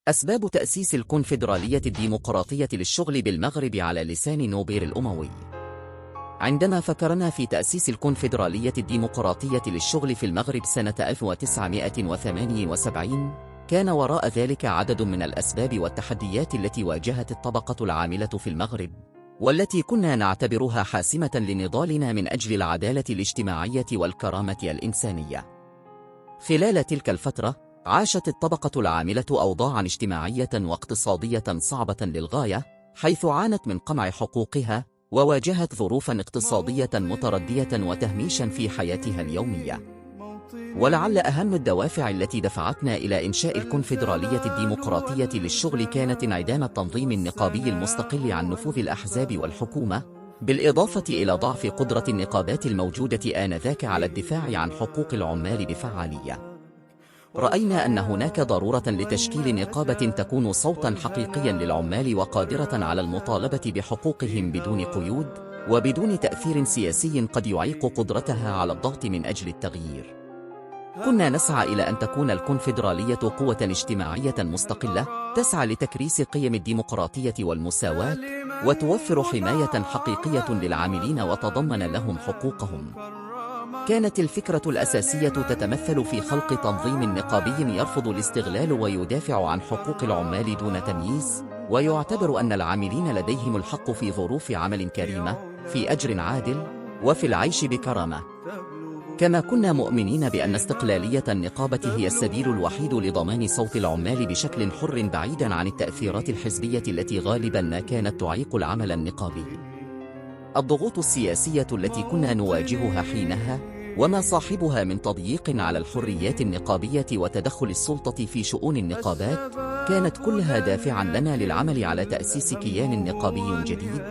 أسباب تأسيس الكونفدرالية الديمقراطية للشغل بالمغرب على لسان نوبير الأموي. عندما فكرنا في تأسيس الكونفدرالية الديمقراطية للشغل في المغرب سنة 1978، كان وراء ذلك عدد من الأسباب والتحديات التي واجهت الطبقة العاملة في المغرب، والتي كنا نعتبرها حاسمة لنضالنا من أجل العدالة الاجتماعية والكرامة الإنسانية. خلال تلك الفترة، عاشت الطبقة العاملة أوضاعاً اجتماعية واقتصادية صعبة للغاية، حيث عانت من قمع حقوقها، وواجهت ظروفاً اقتصادية متردية وتهميشاً في حياتها اليومية. ولعل أهم الدوافع التي دفعتنا إلى إنشاء الكونفدرالية الديمقراطية للشغل كانت انعدام التنظيم النقابي المستقل عن نفوذ الأحزاب والحكومة، بالإضافة إلى ضعف قدرة النقابات الموجودة آنذاك على الدفاع عن حقوق العمال بفعالية. رأينا أن هناك ضرورة لتشكيل نقابة تكون صوتاً حقيقياً للعمال وقادرة على المطالبة بحقوقهم بدون قيود، وبدون تأثير سياسي قد يعيق قدرتها على الضغط من أجل التغيير. كنا نسعى إلى أن تكون الكونفدرالية قوة اجتماعية مستقلة، تسعى لتكريس قيم الديمقراطية والمساواة، وتوفر حماية حقيقية للعاملين وتضمن لهم حقوقهم. كانت الفكرة الأساسية تتمثل في خلق تنظيم نقابي يرفض الاستغلال ويدافع عن حقوق العمال دون تمييز، ويعتبر أن العاملين لديهم الحق في ظروف عمل كريمة، في أجر عادل، وفي العيش بكرامة. كما كنا مؤمنين بأن استقلالية النقابة هي السبيل الوحيد لضمان صوت العمال بشكل حر بعيداً عن التأثيرات الحزبية التي غالباً ما كانت تعيق العمل النقابي. الضغوط السياسية التي كنا نواجهها حينها، وما صاحبها من تضييق على الحريات النقابية وتدخل السلطة في شؤون النقابات، كانت كلها دافعاً لنا للعمل على تأسيس كيان نقابي جديد،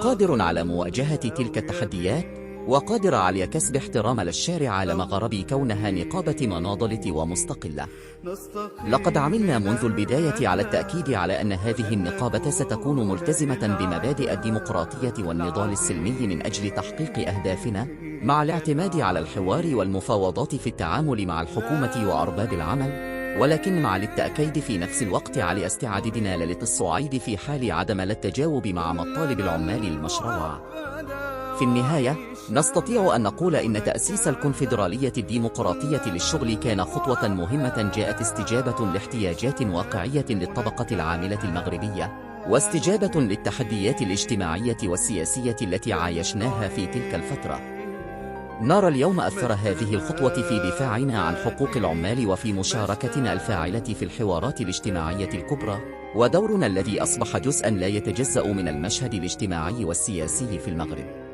قادر على مواجهة تلك التحديات، وقادر على كسب احترام الشارع لمغرب كونها نقابة مناضلة ومستقلة. لقد عملنا منذ البداية على التأكيد على أن هذه النقابة ستكون ملتزمة بمبادئ الديمقراطية والنضال السلمي من أجل تحقيق أهدافنا، مع الاعتماد على الحوار والمفاوضات في التعامل مع الحكومة وأرباب العمل، ولكن مع التأكيد في نفس الوقت على استعدادنا للتصعيد في حال عدم التجاوب مع مطالب العمال المشروعة. في النهاية، نستطيع أن نقول إن تأسيس الكونفدرالية الديمقراطية للشغل كان خطوة مهمة جاءت استجابة لاحتياجات واقعية للطبقة العاملة المغربية، واستجابة للتحديات الاجتماعية والسياسية التي عايشناها في تلك الفترة. نرى اليوم أثر هذه الخطوة في دفاعنا عن حقوق العمال وفي مشاركتنا الفاعلة في الحوارات الاجتماعية الكبرى، ودورنا الذي أصبح جزءاً لا يتجزأ من المشهد الاجتماعي والسياسي في المغرب.